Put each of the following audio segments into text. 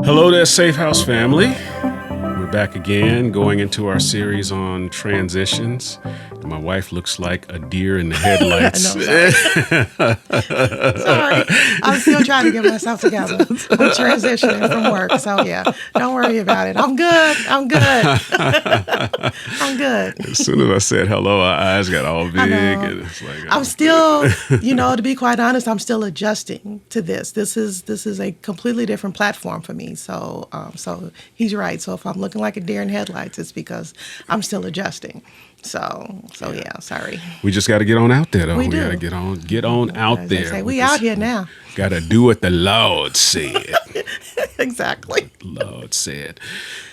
Hello there, SafeHouse family. We're back again, going into our series on transitions. And my wife looks like a deer in the headlights. I know, sorry. I'm still trying to get myself together. I'm transitioning from work, so yeah, don't worry about it. I'm good. I'm good. As soon as I said hello, our eyes got all big. And it's like, I'm still, to be quite honest, I'm still adjusting to this. This is a completely different platform for me. So he's right. So if I'm looking like a deer in headlights, it's because I'm still adjusting. So yeah, sorry. We just got to get on out there, though. We got to get on out there. Say, we out here now. Got to do what the Lord said. Exactly. The Lord said.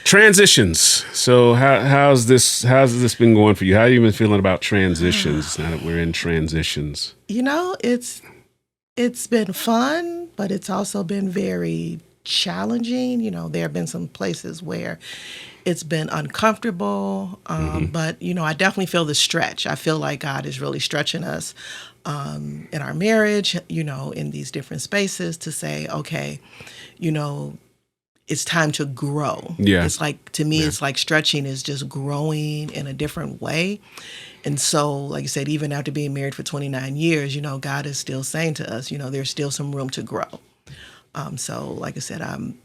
Transitions. So how's this been going for you? How have you been feeling about transitions now that we're in transitions? It's been fun, but it's also been very challenging. There have been some places where it's been uncomfortable, but, I definitely feel the stretch. I feel like God is really stretching us in our marriage, in these different spaces to say, okay, it's time to grow. Yeah. It's like, to me, It's like stretching is just growing in a different way. And so, like I said, even after being married for 29 years, God is still saying to us, there's still some room to grow. So, like I said, I'm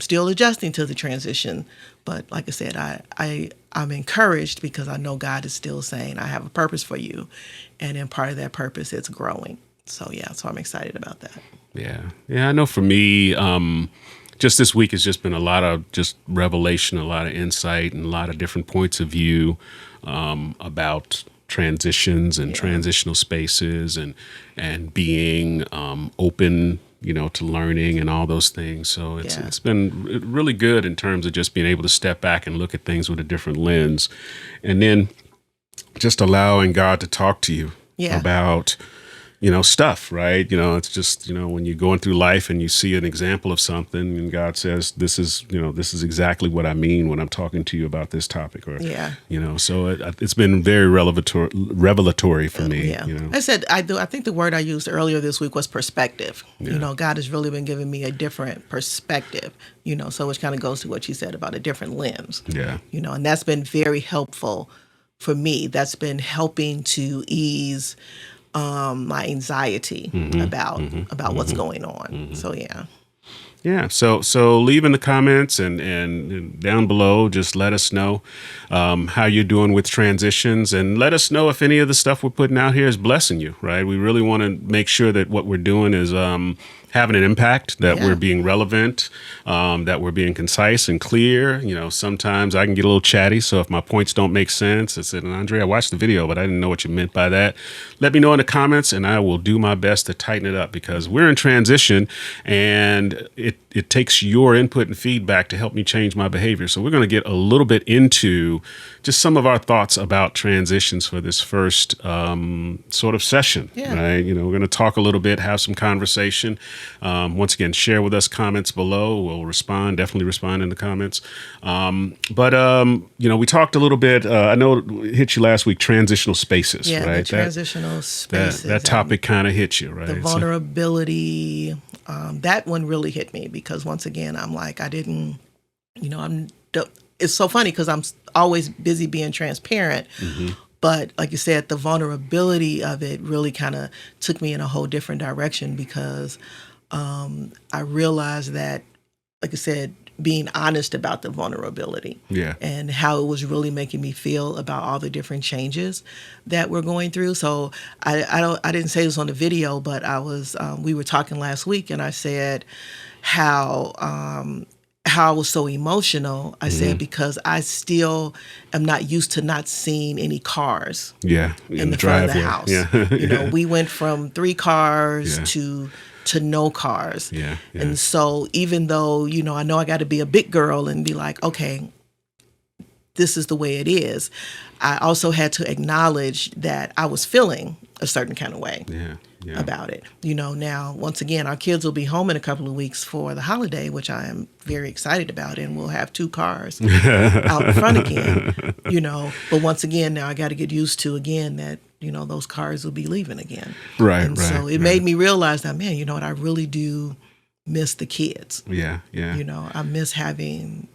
still adjusting to the transition, but like I said, I'm encouraged because I know God is still saying, I have a purpose for you. And in part of that purpose, it's growing. So I'm excited about that. Yeah. Yeah. I know for me, just this week has just been a lot of just revelation, a lot of insight, and a lot of different points of view about transitions and transitional spaces and being open, to learning and all those things. So it's been really good in terms of just being able to step back and look at things with a different lens, and then just allowing God to talk to you about stuff, right? It's just, when you're going through life and you see an example of something and God says, this is exactly what I mean when I'm talking to you about this topic, or, so it's been very revelatory for me. I said, I think the word I used earlier this week was perspective. God has really been giving me a different perspective, so which kind of goes to what you said about a different lens. Yeah. And that's been very helpful for me. That's been helping to ease my anxiety about what's going on. So yeah. Yeah. So leave in the comments and down below, just let us know how you're doing with transitions, and let us know if any of the stuff we're putting out here is blessing you, right? We really want to make sure that what we're doing is having an impact, that we're being relevant, that we're being concise and clear. Sometimes I can get a little chatty, so if my points don't make sense, I said, Andre, I watched the video, but I didn't know what you meant by that. Let me know in the comments, and I will do my best to tighten it up, because we're in transition, and it takes your input and feedback to help me change my behavior. So we're going to get a little bit into just some of our thoughts about transitions for this first sort of session, right? We're going to talk a little bit, have some conversation. Once again, share with us comments below. We'll definitely respond in the comments. But we talked a little bit, I know it hit you last week, transitional spaces, right? The transitional spaces. That topic kind of hit you, right? The vulnerability, that one really hit me, because once again, I'm like, it's so funny because I'm always busy being transparent. But like you said, the vulnerability of it really kind of took me in a whole different direction, because I realized that, like I said, being honest about the vulnerability and how it was really making me feel about all the different changes that we're going through. So I didn't say this on the video, but we were talking last week, and I said how I was so emotional. I said, because I still am not used to not seeing any cars in the front of the house. Yeah. We went from 3 cars to no cars. And so even though, I know I got to be a big girl and be like, okay, this is the way it is, I also had to acknowledge that I was feeling a certain kind of way about it. Now, once again, our kids will be home in a couple of weeks for the holiday, which I am very excited about, and we'll have 2 cars out in front again, But once again, now I got to get used to, again, that those cars will be leaving again. Right, And so it made me realize that, man, you know what, I really do miss the kids. Yeah. I miss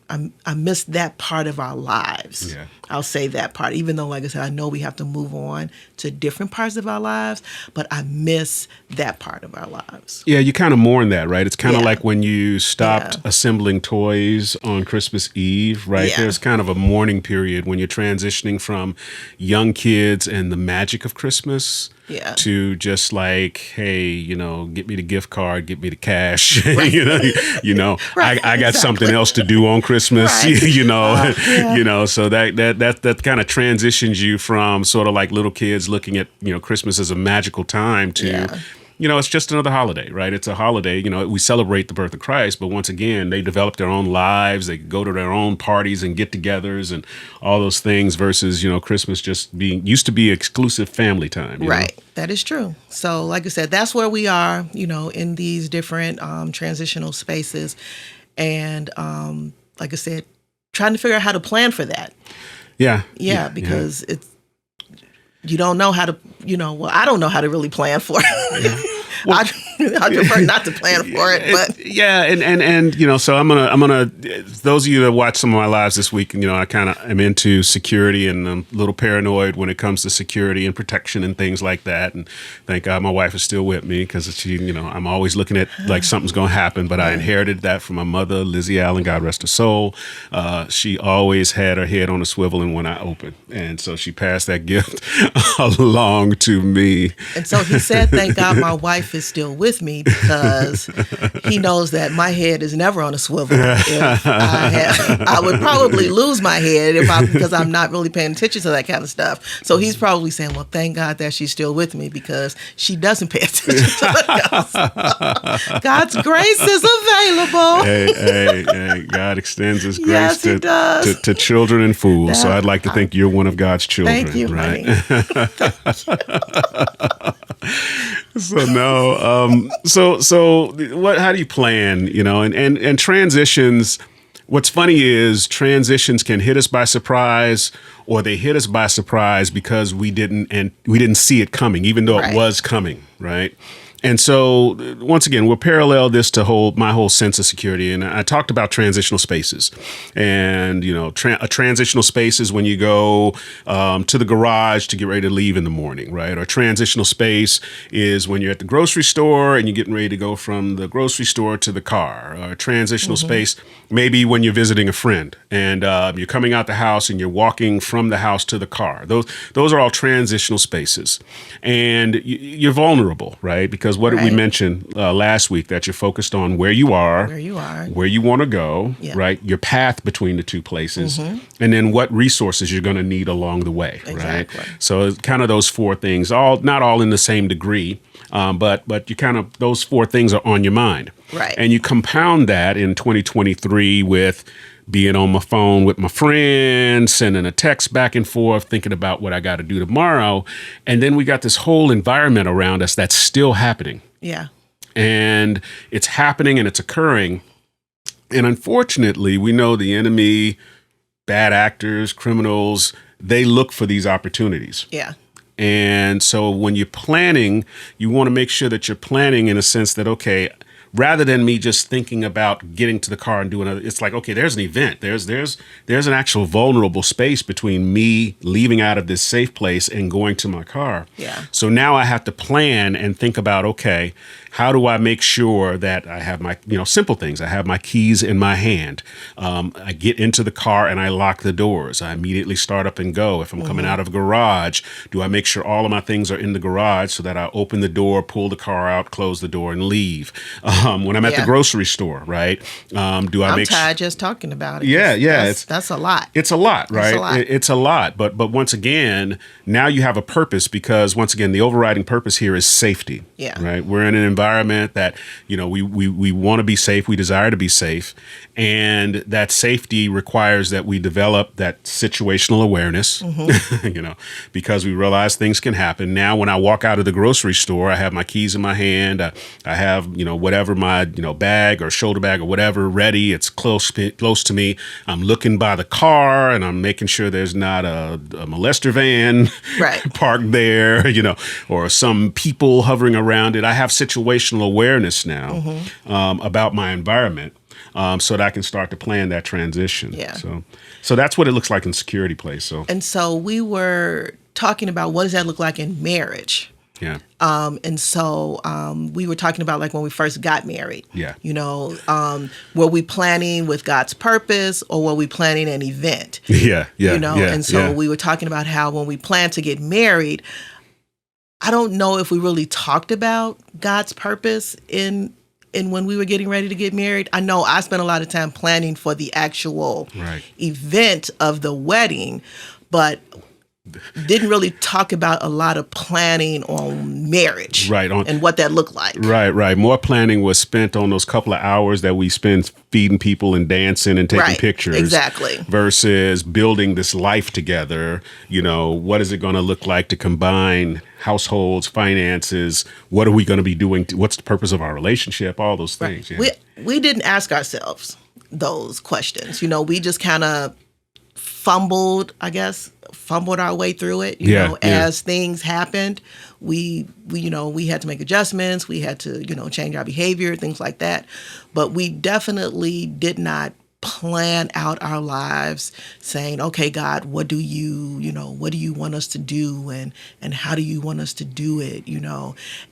I miss that part of our lives. Yeah. I'll say that part, even though, like I said, I know we have to move on to different parts of our lives, but I miss that part of our lives. Yeah, you kind of mourn that, right? It's kind of Yeah. like when you stopped assembling toys on Christmas Eve, right? Yeah. There's kind of a mourning period when you're transitioning from young kids and the magic of Christmas to just like, hey, get me the gift card, get me the cash. Right. Right. I got something else to do on Christmas. Right. So that kind of transitions you from sort of like little kids looking at Christmas as a magical time to it's just another holiday, right? It's a holiday. We celebrate the birth of Christ, but once again, they develop their own lives. They go to their own parties and get-togethers and all those things versus, Christmas just used to be exclusive family time. Right. That is true. So, like I said, that's where we are, in these different transitional spaces. And like I said, trying to figure out how to plan for that. Yeah. Because it's, you don't know how to, I don't know how to really plan for it. Yeah. Well, I prefer not to plan for it, but so I'm gonna those of you that watch some of my lives this week, I kind of am into security and I'm a little paranoid when it comes to security and protection and things like that. And thank God my wife is still with me because she, I'm always looking at like something's gonna happen. But I inherited that from my mother, Lizzie Allen, God rest her soul. She always had her head on a swivel and one eye open, and so she passed that gift along to me. And so he said, "Thank God my wife is still with me because he knows that my head is never on a swivel. If I would probably lose my head because I'm not really paying attention to that kind of stuff. So he's probably saying, well, thank God that she's still with me because she doesn't pay attention to that. God's grace is available. Hey, God extends his grace to children and fools. So I'd like to think you're one of God's children. Thank you, right? Honey. So no, so what? How do you plan? And transitions. What's funny is transitions can hit us by surprise, or they hit us by surprise because we didn't see it coming, even though it was coming, right? And so, once again, we'll parallel this to my whole sense of security. And I talked about transitional spaces. And, a transitional space is when you go to the garage to get ready to leave in the morning, right? Or a transitional space is when you're at the grocery store and you're getting ready to go from the grocery store to the car. Or a transitional space, maybe when you're visiting a friend and you're coming out the house and you're walking from the house to the car. Those are all transitional spaces. And you're vulnerable, right? Because what did we mention last week? That you're focused on where you are, where you want to go, right? Your path between the two places, and then what resources you're going to need along the way, right? So it's kind of those four things, not all in the same degree, but you kind of, those four things are on your mind. Right. And you compound that in 2023 with being on my phone with my friends, sending a text back and forth, thinking about what I got to do tomorrow. And then we got this whole environment around us that's still happening. Yeah. And it's happening and it's occurring. And unfortunately, we know the enemy, bad actors, criminals, they look for these opportunities. Yeah. And so when you're planning, you want to make sure that you're planning in a sense that, okay, rather than me just thinking about getting to the car and doing it's like, okay, there's an event. There's an actual vulnerable space between me leaving out of this safe place and going to my car. Yeah. So now I have to plan and think about, okay, how do I make sure that I have my, simple things. I have my keys in my hand. I get into the car and I lock the doors. I immediately start up and go. If I'm coming out of a garage, do I make sure all of my things are in the garage so that I open the door, pull the car out, close the door, and leave? When I'm at the grocery store, right? I'm tired just talking about it. Yeah. That's a lot. It's a lot, right? It's a lot. But once again, now you have a purpose because once again, the overriding purpose here is safety. Yeah. Right. We're in an environment that, we want to be safe. We desire to be safe. And that safety requires that we develop that situational awareness, because we realize things can happen. Now, when I walk out of the grocery store, I have my keys in my hand. I have, whatever whatever, my bag or shoulder bag or whatever ready. It's close to me. I'm looking by the car and I'm making sure there's not a molester van Right. parked there, or some people hovering around it. I have situational awareness now about my environment. So that I can start to plan that transition. Yeah. So that's what it looks like in security place. So And so we were talking about what does that look like in marriage. yeah. And so we were talking about like when we first got married. Yeah. Were we planning with God's purpose or were we planning an event? Yeah. And so we were talking about how when we planned to get married, I don't know if we really talked about God's purpose in when we were getting ready to get married. I know I spent a lot of time planning for the actual event of the wedding, but didn't really talk about a lot of planning on marriage and what that looked like. Right. More planning was spent on those couple of hours that we spend feeding people and dancing and taking pictures. Exactly. Versus building this life together. What is it going to look like to combine households, finances? What are we going to be doing? What's the purpose of our relationship? All those things. Right. Yeah. We didn't ask ourselves those questions. We just kind of fumbled our way through it. As things happened, we had to make adjustments. We had to, change our behavior, things like that. But we definitely did not plan out our lives saying, okay, God, what do you want us to do and how do you want us to do it?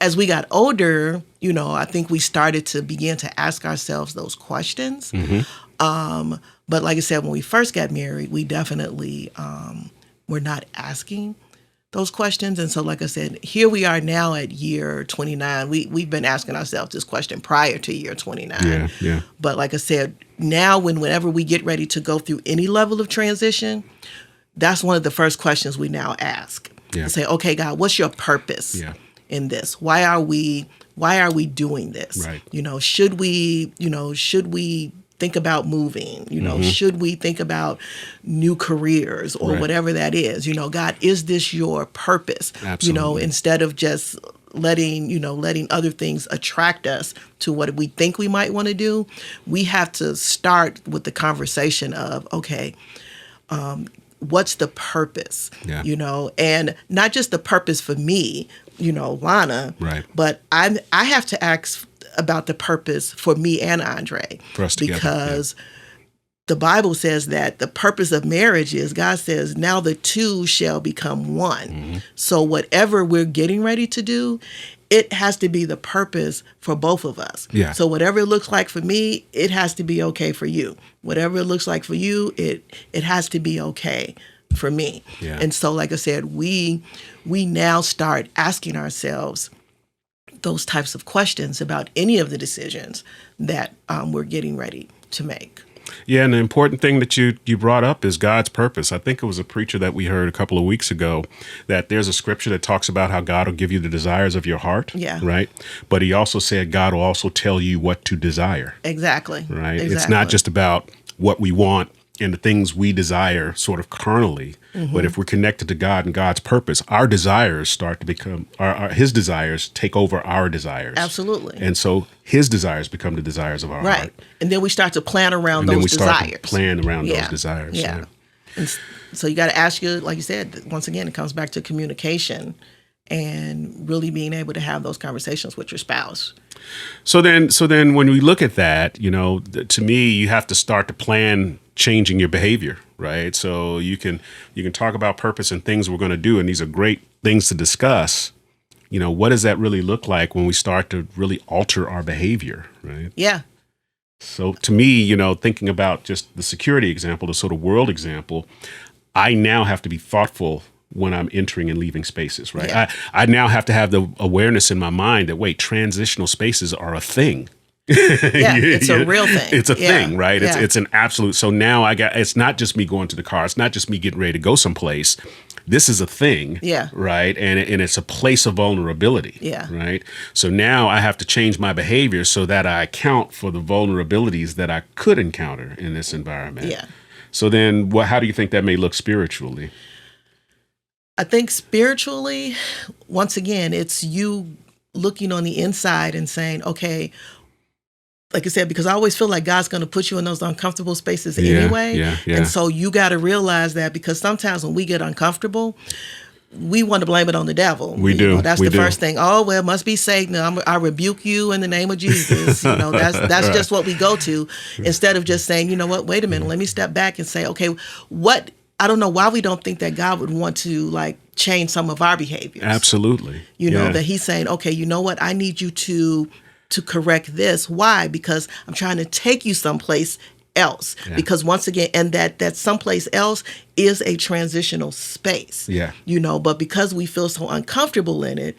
As we got older, I think we started to begin to ask ourselves those questions. But like I said, when we first got married, we definitely were not asking those questions. And so, like I said, here we are now at year 29. We've been asking ourselves this question prior to year 29. Yeah. But like I said, now whenever we get ready to go through any level of transition, that's one of the first questions we now ask. Yeah. Say, okay, God, what's your purpose in this? Why are we doing this? Right. Should we think about moving? Should we think about new careers or whatever that is? God, is this your purpose? Absolutely. Instead of just letting other things attract us to what we think we might want to do, we have to start with the conversation of, okay, what's the purpose? And not just the purpose for me, Lana, but I have to ask about the purpose for me and Andre, for us together, because the Bible says that the purpose of marriage is, God says, now the two shall become one. So whatever we're getting ready to do, it has to be the purpose for both of us. Yeah. So whatever it looks like for me, it has to be okay for you. Whatever it looks like for you, it has to be okay for me. Yeah. And so, like I said, we now start asking ourselves those types of questions about any of the decisions that we're getting ready to make. Yeah, and the important thing that you brought up is God's purpose. I think it was a preacher that we heard a couple of weeks ago that there's a scripture that talks about how God will give you the desires of your heart. Yeah. Right? But he also said God will also tell you what to desire. Exactly. Right? Exactly. It's not just about what we want and the things we desire sort of carnally, but if we're connected to God and God's purpose, our desires start to become, his desires take over our desires. Absolutely. And so his desires become the desires of our heart. And then we start to plan around And those then we desires. start to plan around those desires. Yeah. And so you got to ask you, like you said, once again, it comes back to communication and really being able to have those conversations with your spouse. So then when we look at that, to me, you have to start to plan changing your behavior, right? So you can talk about purpose and things we're going to do, and these are great things to discuss. What does that really look like when we start to really alter our behavior, right? Yeah. So to me, thinking about just the security example, the sort of world example, I now have to be thoughtful when I'm entering and leaving spaces, right? Yeah. I now have to have the awareness in my mind that, wait, transitional spaces are a thing. Yeah, it's a real thing. It's a thing, right? Yeah. It's an absolute. So now it's not just me going to the car. It's not just me getting ready to go someplace. This is a thing, Yeah. right? And it's a place of vulnerability, Yeah. right? So now I have to change my behavior so that I account for the vulnerabilities that I could encounter in this environment. Yeah. So then how do you think that may look spiritually? I think spiritually, once again, it's you looking on the inside and saying, okay, like I said, because I always feel like God's going to put you in those uncomfortable spaces Yeah, anyway. yeah, yeah. And so you got to realize that, because sometimes when we get uncomfortable, we want to blame it on the devil. We do. That's we the do. first thing. Oh, well, it must be Satan. I rebuke you in the name of Jesus. That's Right. just what we go to, instead of just saying, you know what, wait a minute, let me step back and say, okay, I don't know why we don't think that God would want to like change some of our behaviors. Absolutely. That he's saying, okay, you know what, I need you to correct this. Why? Because I'm trying to take you someplace else. Yeah. Because once again, and that someplace else is a transitional space. Yeah. But because we feel so uncomfortable in it,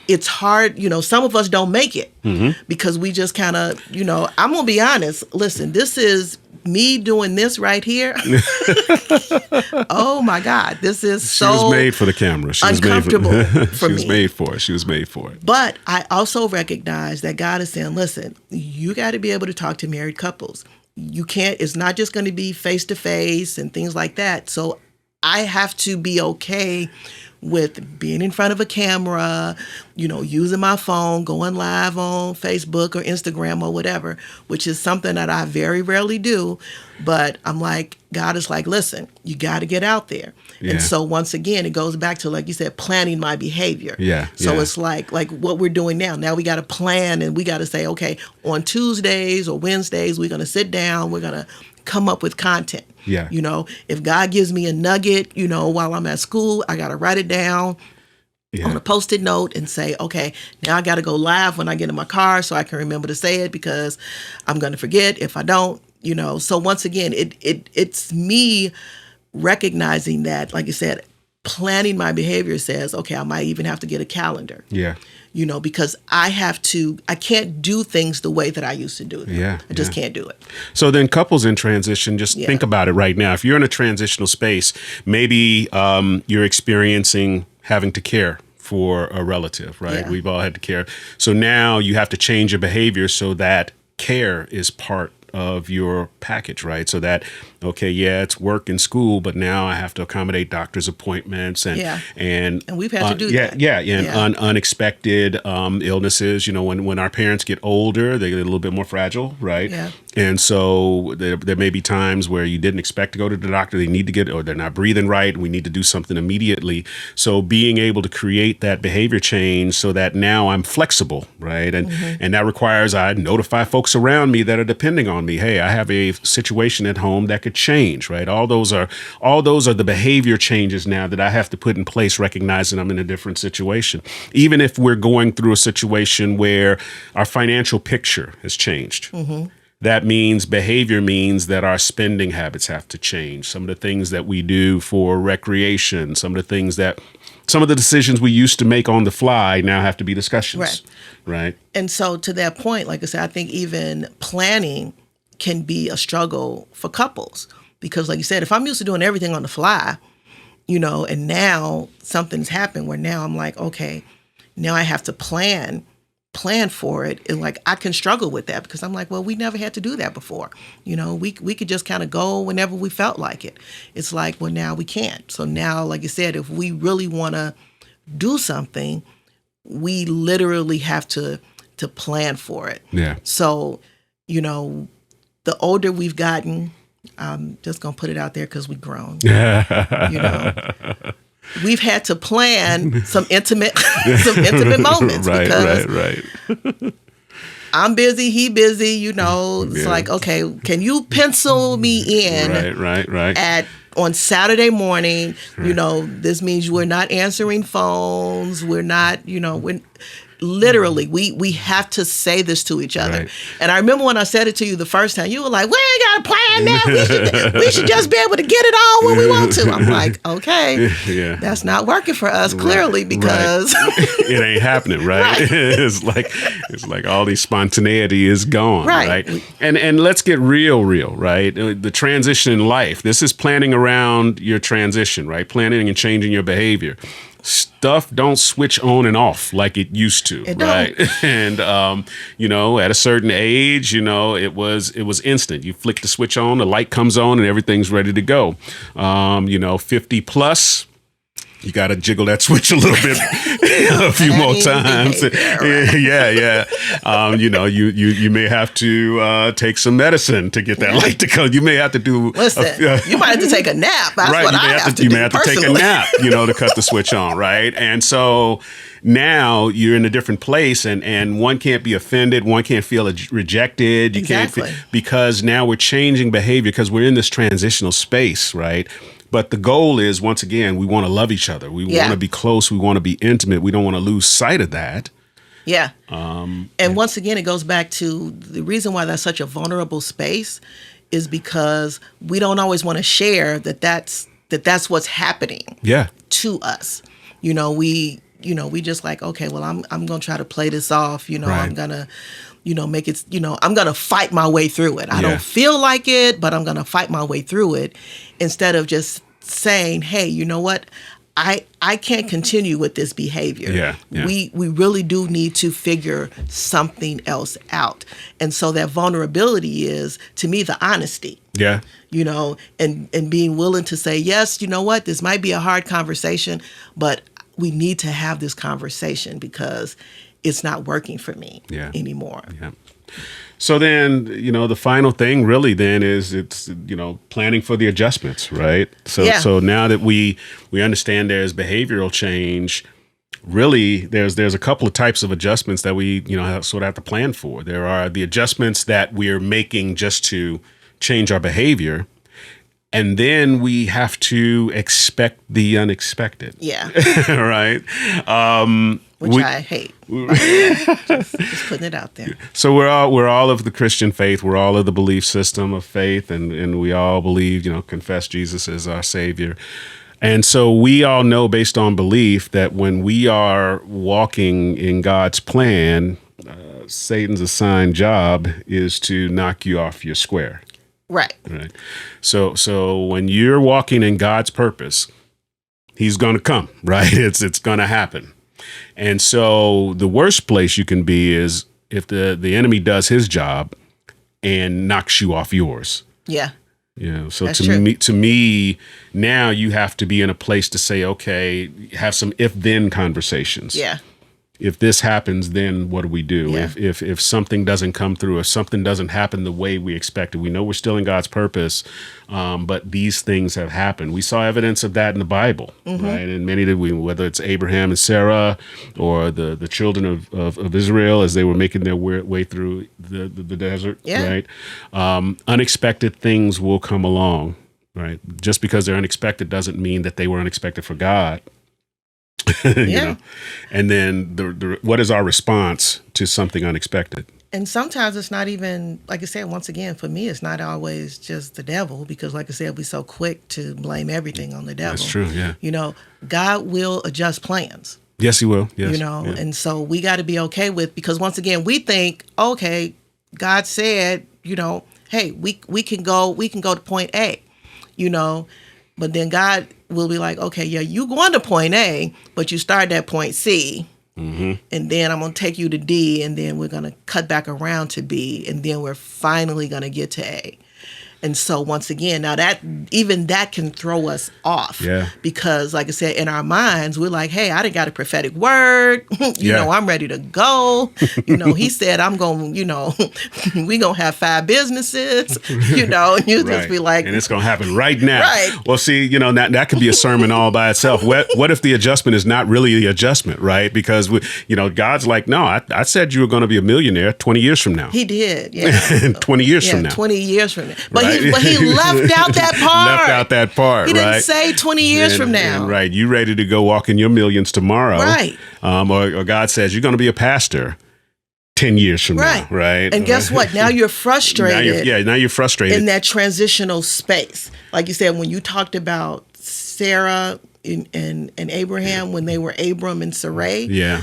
it's hard. Some of us don't make it because we just kind of, I'm gonna be honest. Listen, this is me doing this right here. Oh my God, this is She was made for the camera. She uncomfortable was made for she was me. made for it. She was made for it. But I also recognize that God is saying, listen, you got to be able to talk to married couples. You can't, it's not just going to be face to face and things like that. So I have to be okay with being in front of a camera, using my phone, going live on Facebook or Instagram or whatever, which is something that I very rarely do. But I'm like, God is like, listen, you got to get out there. Yeah. And so once again, it goes back to, like you said, planning my behavior. Yeah. So yeah. it's like what we're doing now. Now we got to plan, and we got to say, okay, on Tuesdays or Wednesdays, we're going to sit down, we're going to come up with content. Yeah. If God gives me a nugget, while I'm at school, I got to write it down on a Post-it note and say, okay, now I got to go live when I get in my car so I can remember to say it, because I'm going to forget if I don't, So once again, it's me recognizing that, like you said, planning my behavior says, okay, I might even have to get a calendar. Yeah. Because I can't do things the way that I used to do them. Yeah, I just can't do it. So then couples in transition, just think about it right now. If you're in a transitional space, maybe you're experiencing having to care for a relative, right? Yeah. We've all had to care. So now you have to change your behavior so that care is part of your package, right? So that, okay, yeah, it's work and school, but now I have to accommodate doctor's appointments and we've had to do that. Unexpected illnesses. When our parents get older, they get a little bit more fragile, right? Yeah. And so there may be times where you didn't expect to go to the doctor. They need to get, or they're not breathing right, and we need to do something immediately. So being able to create that behavior change so that now I'm flexible, right? And that requires I notify folks around me that are depending on me. Hey, I have a situation at home that could change, right? All those are the behavior changes now that I have to put in place, recognizing I'm in a different situation. Even if we're going through a situation where our financial picture has changed. That means behavior means that our spending habits have to change. Some of the things that we do for recreation, some of the decisions we used to make on the fly now have to be discussions. Right. And so to that point, like I said, I think even planning can be a struggle for couples, because like you said, if I'm used to doing everything on the fly, and now something's happened where now I'm like, okay, now I have to plan for it. And like, I can struggle with that because I'm like, well, we never had to do that before. We could just kind of go whenever we felt like it. It's like, well, now we can't. So now, like you said, if we really want to do something, we literally have to plan for it. Yeah. So, the older we've gotten, I'm just going to put it out there because we've grown. We've had to plan some intimate moments. Right. I'm busy, he busy, it's like, okay, can you pencil me in right. on Saturday morning, this means we're not answering phones, we're not, we're literally, we have to say this to each other. Right. And I remember when I said it to you the first time, you were like, we ain't got a plan now. We should just be able to get it on when we want to. I'm like, okay, that's not working for us, clearly, because it ain't happening, right? It's like all the spontaneity is gone, right? And let's get real, right? The transition in life. This is planning around your transition, right? Planning and changing your behavior. Stuff don't switch on and off like it used to, right? And at a certain age, it was instant. You flick the switch on, the light comes on, and everything's ready to go. 50 plus, You got to jiggle that switch a little bit, a few more times. Yeah. You may have to take some medicine to get that light to come. You may have to do. Listen, you might have to take a nap. That's right. What I have to do. You may have to take a nap, to cut the switch on, right? And so now you're in a different place, and one can't be offended, one can't feel rejected. You Exactly. can't because now we're changing behavior because we're in this transitional space, right? But the goal is, once again, we want to love each other. We want to be close. We want to be intimate. We don't want to lose sight of that. Yeah. And once again, it goes back to the reason why that's such a vulnerable space is because we don't always want to share that's what's happening to us. We just like, okay, well, I'm going to try to play this off. Right. I'm going to, make it, I'm going to fight my way through it. I don't feel like it, but I'm going to fight my way through it instead of just saying, hey, you know what? I can't continue with this behavior. Yeah. We really do need to figure something else out. And so that vulnerability is, to me, the honesty. Yeah. And being willing to say, yes, you know what? This might be a hard conversation, but we need to have this conversation because it's not working for me anymore. Yeah. So then, the final thing really then is it's, planning for the adjustments, right? So now that we understand there's behavioral change, really there's a couple of types of adjustments that we, sort of have to plan for. There are the adjustments that we're making just to change our behavior. And then we have to expect the unexpected. Yeah. Right. Which I hate. Just putting it out there. So we're all of the Christian faith. We're all of the belief system of faith, and we all believe, confess Jesus as our Savior. And so we all know, based on belief, that when we are walking in God's plan, Satan's assigned job is to knock you off your square. Right. So when you're walking in God's purpose, he's going to come, right? It's going to happen. And so the worst place you can be is if the enemy does his job and knocks you off yours. Yeah. So That's to me, now you have to be in a place to say, okay, have some if-then conversations. Yeah. If this happens, then what do we do? Yeah. If something doesn't come through, if something doesn't happen the way we expected, we know we're still in God's purpose, but these things have happened. We saw evidence of that in the Bible, right? And many that whether it's Abraham and Sarah or the children of Israel as they were making their way through the desert, right? Unexpected things will come along, right? Just because they're unexpected doesn't mean that they were unexpected for God. And then what is our response to something unexpected? And sometimes it's not even, like I said, once again, for me, it's not always just the devil because, like I said, we're so quick to blame everything on the devil. That's true, yeah. God will adjust plans. Yes, he will. Yes. And so we got to be okay with, because once again, we think, okay, God said, hey, we can go to point A, but then God will be like, okay, yeah, you going to point A, but you start at point C, and then I'm going to take you to D, and then we're going to cut back around to B, and then we're finally going to get to A. And so once again, now that can throw us off. Yeah. Because like I said, in our minds, we're like, hey, I done got a prophetic word. I'm ready to go. He said, I'm going, we going to have 5 businesses, and you just be like. And it's going to happen right now. Right. Well, see, that could be a sermon all by itself. What if the adjustment is not really the adjustment, right? Because, God's like, no, I said you were going to be a millionaire 20 years from now. He did, yeah. 20 years from now. 20 years from now. Right? But he left out that part. He didn't say 20 years from now. And, right. You ready to go walk in your millions tomorrow. Right. Or God says you're going to be a pastor 10 years from now. Right. And guess what? Now you're frustrated. Now you're frustrated. In that transitional space. Like you said, when you talked about Sarah and Abraham, when they were Abram and Sarai. Yeah.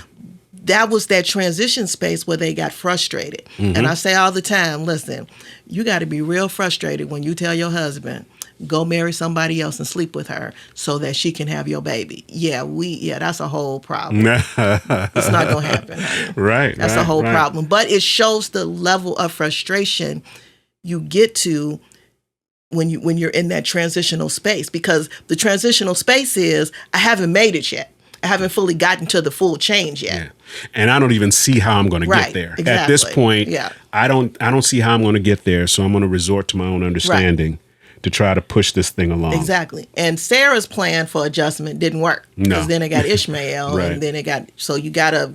That was that transition space where they got frustrated. And I say all the time, listen, you got to be real frustrated when you tell your husband, go marry somebody else and sleep with her so that she can have your baby. That's a whole problem. It's not going to happen. Honey. Right. That's a whole problem. But it shows the level of frustration you get to when you're in that transitional space, because the transitional space is I haven't made it yet. I haven't fully gotten to the full change yet. Yeah. And I don't even see how I'm going to Right, get there. exactly. At this point, Yeah. I don't see how I'm going to get there. So I'm going to resort to my own understanding to try to push this thing along. Exactly. And Sarah's plan for adjustment didn't work. No. Because then it got Ishmael Right. and then it got, so you got to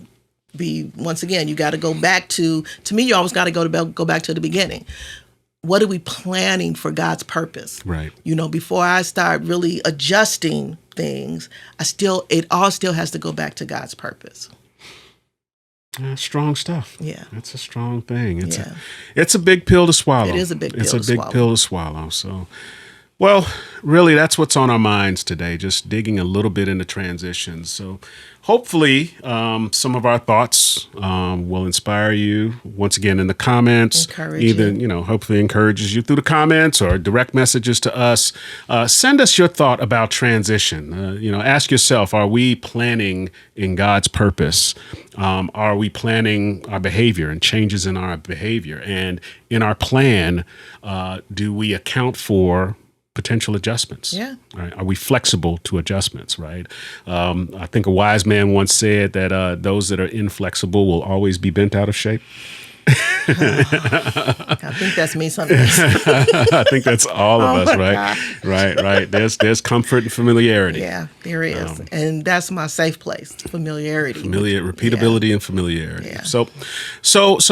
be, once again, you got to go back to me, you always got to go back to the beginning. What are we planning for God's purpose? Right. Before I start really adjusting things, it all still has to go back to God's purpose. Strong stuff. Yeah. It's a strong thing. Yeah. It's a big pill to swallow. It is a big pill to It's a big swallow. pill to swallow. So, well, really, that's what's on our minds today, just digging a little bit into transitions. So hopefully some of our thoughts will inspire you. Once again, in the comments, Encourage either, you. hopefully encourages you through the comments or direct messages to us. Send us your thought about transition. Ask yourself, are we planning in God's purpose? Are we planning our behavior and changes in our behavior? And in our plan, do we account for potential adjustments? Yeah. Right? Are we flexible to adjustments? Right. I think a wise man once said that those that are inflexible will always be bent out of shape. I think that's me sometimes. I think that's all of us, my right? God. Right. There's comfort and familiarity. Yeah, there is. And that's my safe place, familiarity. Repeatability and familiarity. Yeah. So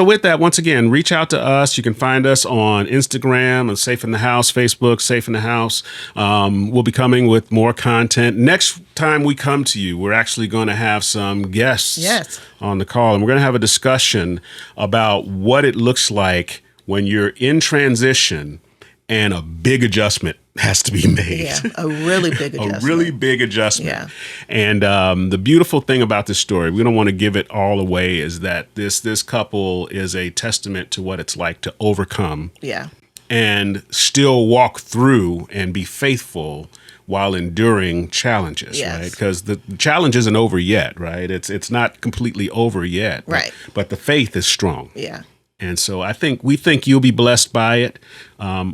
with that, once again, reach out to us. You can find us on Instagram and Safe in the House, Facebook, Safe in the House. We'll be coming with more content. Next time we come to you, we're actually going to have some guests on the call, and we're going to have a discussion about what it looks like when you're in transition and a big adjustment has to be made. Yeah, a really big adjustment. A really big adjustment. Yeah. And the beautiful thing about this story, we don't want to give it all away, is that this couple is a testament to what it's like to overcome and still walk through and be faithful while enduring challenges, right? Because the challenge isn't over yet, right? It's not completely over yet, right? But the faith is strong. Yeah. And so we think you'll be blessed by it.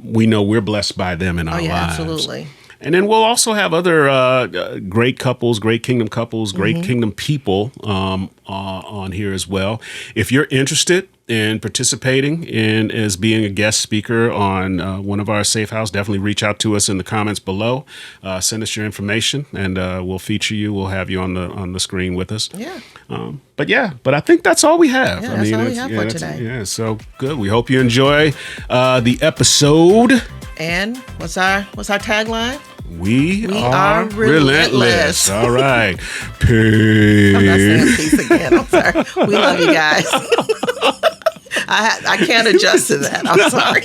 We know we're blessed by them in our lives. Absolutely. And then we'll also have other great couples, great kingdom couples, great kingdom people on here as well. If you're interested in participating in as being a guest speaker on one of our Safe House, definitely reach out to us in the comments below. Send us your information, and we'll feature you. We'll have you on the screen with us. Yeah. But I think that's all we have. Yeah, that's all we have for today. Yeah, so good. We hope you enjoy the episode. And what's our tagline? We are relentless. All right. Peace. I'm not saying peace again. I'm sorry. We love you guys. I can't adjust to that. I'm sorry.